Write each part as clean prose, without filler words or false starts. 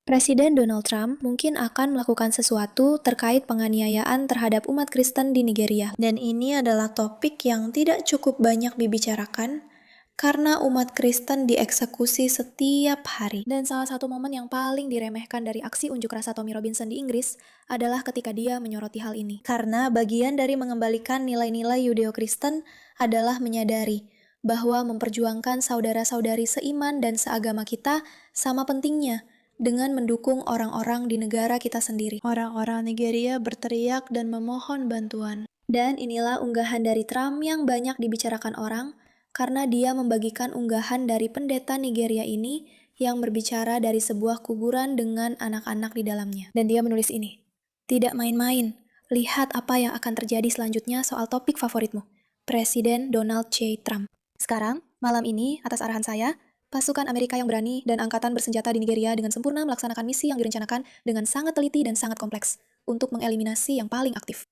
Presiden Donald Trump mungkin akan melakukan sesuatu terkait penganiayaan terhadap umat Kristen di Nigeria. Dan ini adalah topik yang tidak cukup banyak dibicarakan karena umat Kristen dieksekusi setiap hari. Dan salah satu momen yang paling diremehkan dari aksi unjuk rasa Tommy Robinson di Inggris adalah ketika dia menyoroti hal ini. Karena bagian dari mengembalikan nilai-nilai Yudeo-Kristen adalah menyadari bahwa memperjuangkan saudara-saudari seiman dan seagama kita sama pentingnya dengan mendukung orang-orang di negara kita sendiri. Orang-orang Nigeria berteriak dan memohon bantuan. Dan inilah unggahan dari Trump yang banyak dibicarakan orang karena dia membagikan unggahan dari pendeta Nigeria ini yang berbicara dari sebuah kuburan dengan anak-anak di dalamnya. Dan dia menulis ini, "Tidak main-main, lihat apa yang akan terjadi selanjutnya soal topik favoritmu, Presiden Donald J. Trump." Sekarang, malam ini, atas arahan saya, pasukan Amerika yang berani dan angkatan bersenjata di Nigeria dengan sempurna melaksanakan misi yang direncanakan dengan sangat teliti dan sangat kompleks untuk mengeliminasi yang paling aktif.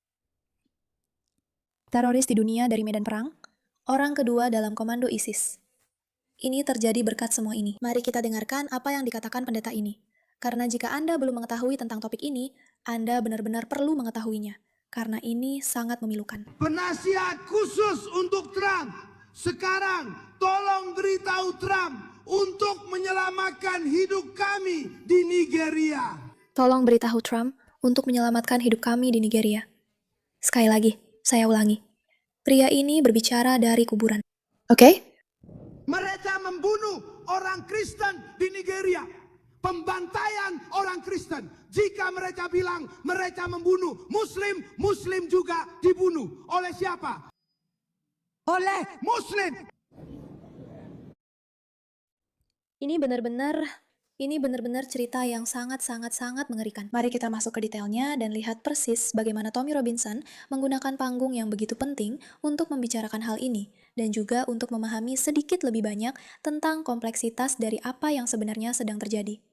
Teroris di dunia dari medan perang, orang kedua dalam komando ISIS. Ini terjadi berkat semua ini. Mari kita dengarkan apa yang dikatakan pendeta ini. Karena jika Anda belum mengetahui tentang topik ini, Anda benar-benar perlu mengetahuinya. Karena ini sangat memilukan. Penasihat khusus untuk Trump. Sekarang tolong beritahu Trump untuk menyelamatkan hidup kami di Nigeria. Tolong beritahu Trump untuk menyelamatkan hidup kami di Nigeria. Sekali lagi, saya ulangi. Pria ini berbicara dari kuburan. Oke? Mereka membunuh orang Kristen di Nigeria. Pembantaian orang Kristen. Jika mereka bilang mereka membunuh Muslim, Muslim juga dibunuh. Oleh siapa? Oleh Muslim. Ini benar-benar cerita yang sangat mengerikan. Mari kita masuk ke detailnya dan lihat persis bagaimana Tommy Robinson menggunakan panggung yang begitu penting untuk membicarakan hal ini, dan juga untuk memahami sedikit lebih banyak tentang kompleksitas dari apa yang sebenarnya sedang terjadi.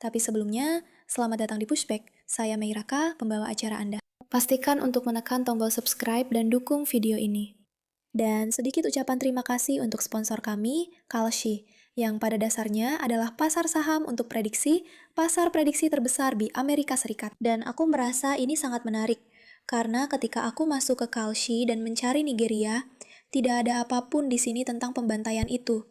Tapi sebelumnya, selamat datang di Pushback. Saya Meiraka, pembawa acara Anda. Pastikan untuk menekan tombol subscribe dan dukung video ini. Dan sedikit ucapan terima kasih untuk sponsor kami, Kalshi, yang pada dasarnya adalah pasar saham untuk pasar prediksi terbesar di Amerika Serikat. Dan aku merasa ini sangat menarik, karena ketika aku masuk ke Kalshi dan mencari Nigeria, tidak ada apapun di sini tentang pembantaian itu.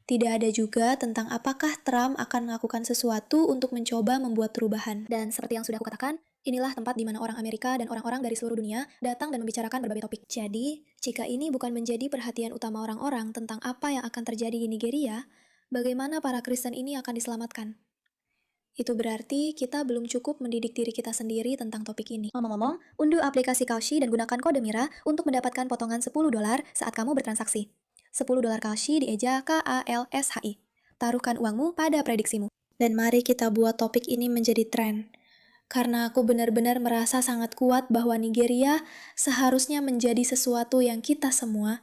Tidak ada juga tentang apakah Trump akan melakukan sesuatu untuk mencoba membuat perubahan. Dan seperti yang sudah aku katakan, inilah tempat di mana orang Amerika dan orang-orang dari seluruh dunia datang dan membicarakan berbagai topik. Jadi, jika ini bukan menjadi perhatian utama orang-orang tentang apa yang akan terjadi di Nigeria, bagaimana para Kristen ini akan diselamatkan? Itu berarti kita belum cukup mendidik diri kita sendiri tentang topik ini. Ngomong-ngomong, unduh aplikasi Kalshi dan gunakan kode Mira untuk mendapatkan potongan $10 saat kamu bertransaksi. $10 Kalshi dieja KALSHI. Taruhkan uangmu pada prediksimu. Dan mari kita buat topik ini menjadi tren. Karena aku benar-benar merasa sangat kuat bahwa Nigeria seharusnya menjadi sesuatu yang kita semua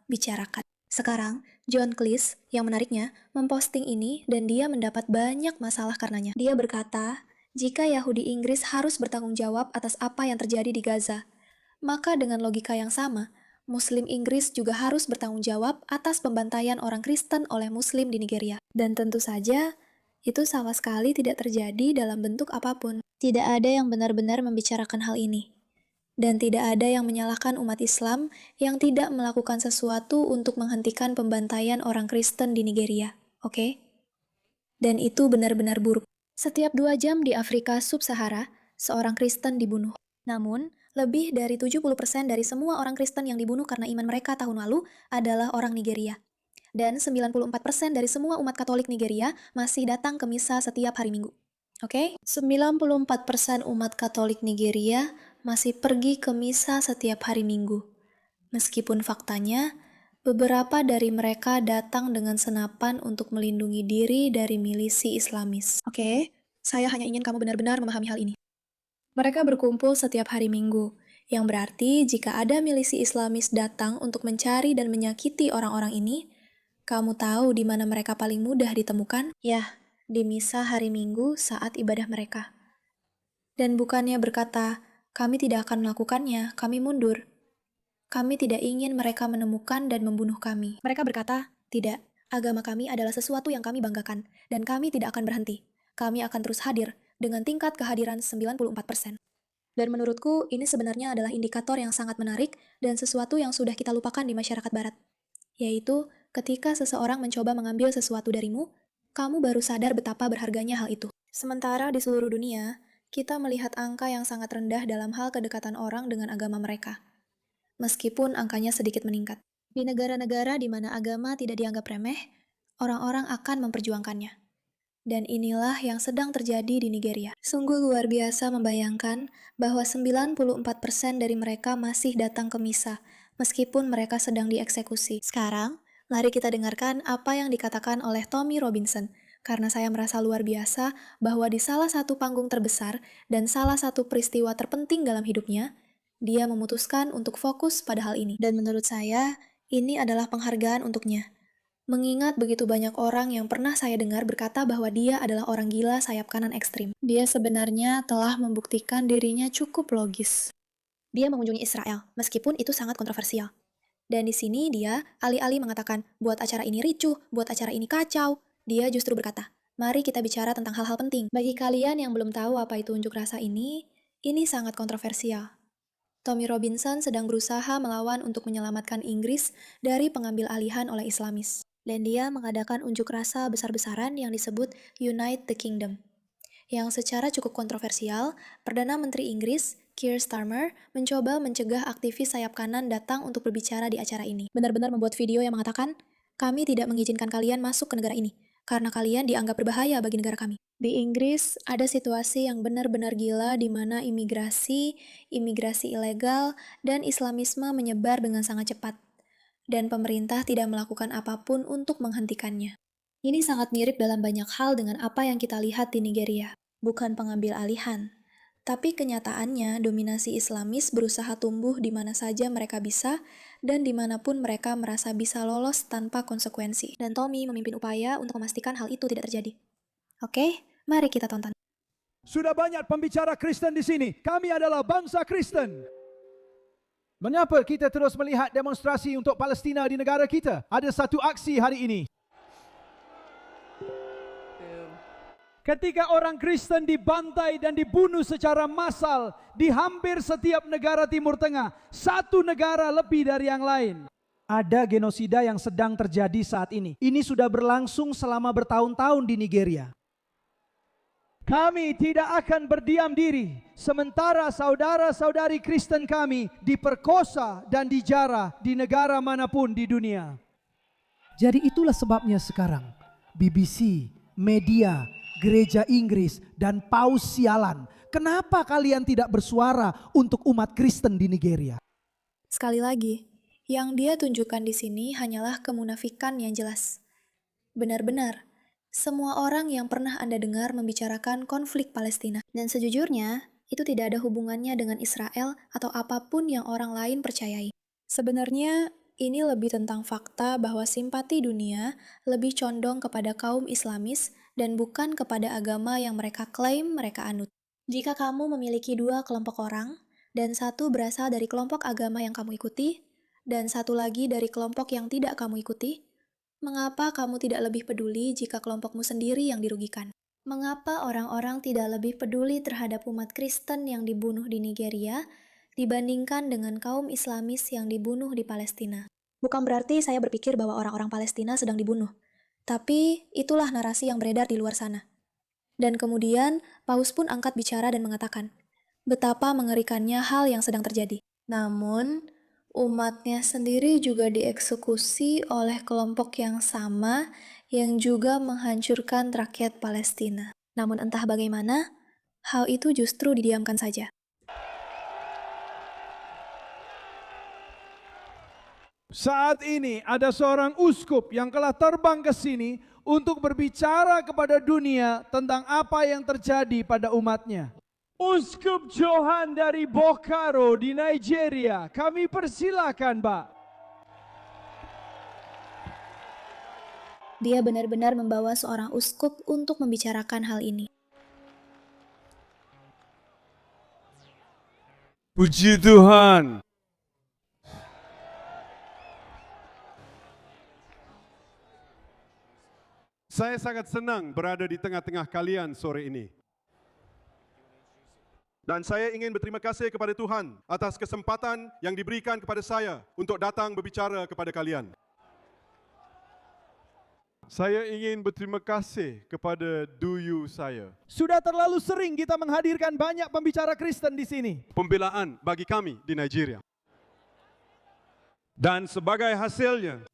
bicarakan. Sekarang, John Cleese, yang menariknya, memposting ini dan dia mendapat banyak masalah karenanya. Dia berkata, jika Yahudi Inggris harus bertanggung jawab atas apa yang terjadi di Gaza, maka dengan logika yang sama, Muslim Inggris juga harus bertanggung jawab atas pembantaian orang Kristen oleh Muslim di Nigeria. Dan tentu saja, itu sama sekali tidak terjadi dalam bentuk apapun. Tidak ada yang benar-benar membicarakan hal ini. Dan tidak ada yang menyalahkan umat Islam yang tidak melakukan sesuatu untuk menghentikan pembantaian orang Kristen di Nigeria, oke? Dan itu benar-benar buruk. Setiap 2 jam di Afrika Sub-Sahara, seorang Kristen dibunuh. Namun, lebih dari 70% dari semua orang Kristen yang dibunuh karena iman mereka tahun lalu adalah orang Nigeria. Dan 94% dari semua umat Katolik Nigeria masih datang ke misa setiap hari Minggu. Oke? 94% umat Katolik Nigeria masih pergi ke misa setiap hari Minggu. Meskipun faktanya, beberapa dari mereka datang dengan senapan untuk melindungi diri dari milisi Islamis. Oke, saya hanya ingin kamu benar-benar memahami hal ini. Mereka berkumpul setiap hari Minggu, yang berarti jika ada milisi Islamis datang untuk mencari dan menyakiti orang-orang ini, kamu tahu di mana mereka paling mudah ditemukan? Ya, di misa hari Minggu saat ibadah mereka. Dan bukannya berkata, kami tidak akan melakukannya, kami mundur. Kami tidak ingin mereka menemukan dan membunuh kami. Mereka berkata, tidak, Agama kami adalah sesuatu yang kami banggakan, dan kami tidak akan berhenti. Kami akan terus hadir dengan tingkat kehadiran 94%. Dan menurutku, ini sebenarnya adalah indikator yang sangat menarik dan sesuatu yang sudah kita lupakan di masyarakat barat. Yaitu, ketika seseorang mencoba mengambil sesuatu darimu, kamu baru sadar betapa berharganya hal itu. Sementara di seluruh dunia, kita melihat angka yang sangat rendah dalam hal kedekatan orang dengan agama mereka, meskipun angkanya sedikit meningkat. Di negara-negara di mana agama tidak dianggap remeh, orang-orang akan memperjuangkannya. Dan inilah yang sedang terjadi di Nigeria. Sungguh luar biasa membayangkan bahwa 94% dari mereka masih datang ke misa, meskipun mereka sedang dieksekusi. Sekarang, mari kita dengarkan apa yang dikatakan oleh Tommy Robinson, karena saya merasa luar biasa bahwa di salah satu panggung terbesar dan salah satu peristiwa terpenting dalam hidupnya, dia memutuskan untuk fokus pada hal ini. Dan menurut saya, ini adalah penghargaan untuknya. Mengingat begitu banyak orang yang pernah saya dengar berkata bahwa dia adalah orang gila sayap kanan ekstrim. Dia sebenarnya telah membuktikan dirinya cukup logis. Dia mengunjungi Israel, meskipun itu sangat kontroversial. Dan di sini dia alih-alih mengatakan, buat acara ini ricuh, buat acara ini kacau, dia justru berkata, mari kita bicara tentang hal-hal penting. Bagi kalian yang belum tahu apa itu unjuk rasa ini sangat kontroversial. Tommy Robinson sedang berusaha melawan untuk menyelamatkan Inggris dari pengambil alihan oleh Islamis. Dan dia mengadakan unjuk rasa besar-besaran yang disebut Unite the Kingdom. Yang secara cukup kontroversial, Perdana Menteri Inggris, Keir Starmer, mencoba mencegah aktivis sayap kanan datang untuk berbicara di acara ini. Benar-benar membuat video yang mengatakan, kami tidak mengizinkan kalian masuk ke negara ini, karena kalian dianggap berbahaya bagi negara kami. Di Inggris, ada situasi yang benar-benar gila di mana imigrasi ilegal, dan Islamisme menyebar dengan sangat cepat. Dan pemerintah tidak melakukan apapun untuk menghentikannya. Ini sangat mirip dalam banyak hal dengan apa yang kita lihat di Nigeria. Bukan pengambil alihan, tapi kenyataannya dominasi Islamis berusaha tumbuh di mana saja mereka bisa dan dimanapun mereka merasa bisa lolos tanpa konsekuensi. Dan Tommy memimpin upaya untuk memastikan hal itu tidak terjadi. Oke, mari kita tonton. Sudah banyak pembicara Kristen di sini. Kami adalah bangsa Kristen. Mengapa kita terus melihat demonstrasi untuk Palestina di negara kita? Ada satu aksi hari ini. Ketika orang Kristen dibantai dan dibunuh secara massal di hampir setiap negara Timur Tengah, satu negara lebih dari yang lain. Ada genosida yang sedang terjadi saat ini. Ini sudah berlangsung selama bertahun-tahun di Nigeria. Kami tidak akan berdiam diri sementara saudara-saudari Kristen kami diperkosa dan dijarah di negara manapun di dunia. Jadi itulah sebabnya sekarang BBC, media, gereja Inggris, dan paus sialan. Kenapa kalian tidak bersuara untuk umat Kristen di Nigeria? Sekali lagi, yang dia tunjukkan di sini hanyalah kemunafikan yang jelas. Benar-benar, semua orang yang pernah Anda dengar membicarakan konflik Palestina. Dan sejujurnya, itu tidak ada hubungannya dengan Israel atau apapun yang orang lain percayai. Sebenarnya, ini lebih tentang fakta bahwa simpati dunia lebih condong kepada kaum Islamis dan bukan kepada agama yang mereka klaim mereka anut. Jika kamu memiliki dua kelompok orang, dan satu berasal dari kelompok agama yang kamu ikuti, dan satu lagi dari kelompok yang tidak kamu ikuti, mengapa kamu tidak lebih peduli jika kelompokmu sendiri yang dirugikan? Mengapa orang-orang tidak lebih peduli terhadap umat Kristen yang dibunuh di Nigeria dibandingkan dengan kaum Islamis yang dibunuh di Palestina? Bukan berarti saya berpikir bahwa orang-orang Palestina sedang dibunuh, tapi itulah narasi yang beredar di luar sana. Dan kemudian, Paus pun angkat bicara dan mengatakan, betapa mengerikannya hal yang sedang terjadi. Namun, umatnya sendiri juga dieksekusi oleh kelompok yang sama yang juga menghancurkan rakyat Palestina. Namun entah bagaimana, hal itu justru didiamkan saja. Saat ini ada seorang uskup yang telah terbang ke sini untuk berbicara kepada dunia tentang apa yang terjadi pada umatnya. Uskup Johan dari Bokaro di Nigeria, kami persilakan, Pak. Dia benar-benar membawa seorang uskup untuk membicarakan hal ini. Puji Tuhan. Saya sangat senang berada di tengah-tengah kalian sore ini. Dan saya ingin berterima kasih kepada Tuhan atas kesempatan yang diberikan kepada saya untuk datang berbicara kepada kalian. Saya ingin berterima kasih kepada duyu saya. Sudah terlalu sering kita menghadirkan banyak pembicara Kristen di sini. Pembelaan bagi kami di Nigeria. Dan sebagai hasilnya,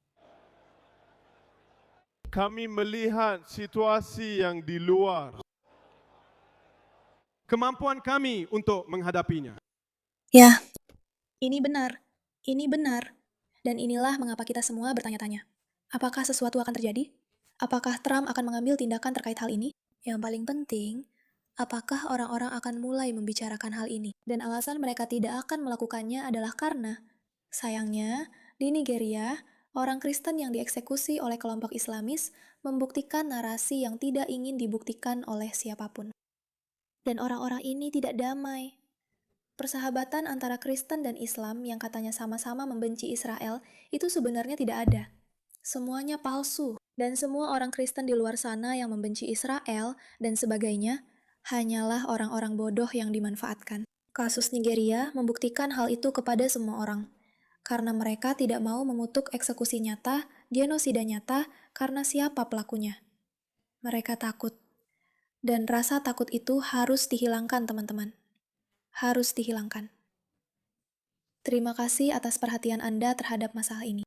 kami melihat situasi yang di luar. Kemampuan kami untuk menghadapinya. Ya, ini benar. Dan inilah mengapa kita semua bertanya-tanya. Apakah sesuatu akan terjadi? Apakah Trump akan mengambil tindakan terkait hal ini? Yang paling penting, apakah orang-orang akan mulai membicarakan hal ini? Dan alasan mereka tidak akan melakukannya adalah karena, sayangnya, di Nigeria, orang Kristen yang dieksekusi oleh kelompok Islamis membuktikan narasi yang tidak ingin dibuktikan oleh siapapun. Dan orang-orang ini tidak damai. Persahabatan antara Kristen dan Islam yang katanya sama-sama membenci Israel itu sebenarnya tidak ada. Semuanya palsu. Dan semua orang Kristen di luar sana yang membenci Israel dan sebagainya hanyalah orang-orang bodoh yang dimanfaatkan. Kasus Nigeria membuktikan hal itu kepada semua orang. Karena mereka tidak mau mengutuk eksekusi nyata, genosida nyata, karena siapa pelakunya. Mereka takut. Dan rasa takut itu harus dihilangkan, teman-teman. Harus dihilangkan. Terima kasih atas perhatian Anda terhadap masalah ini.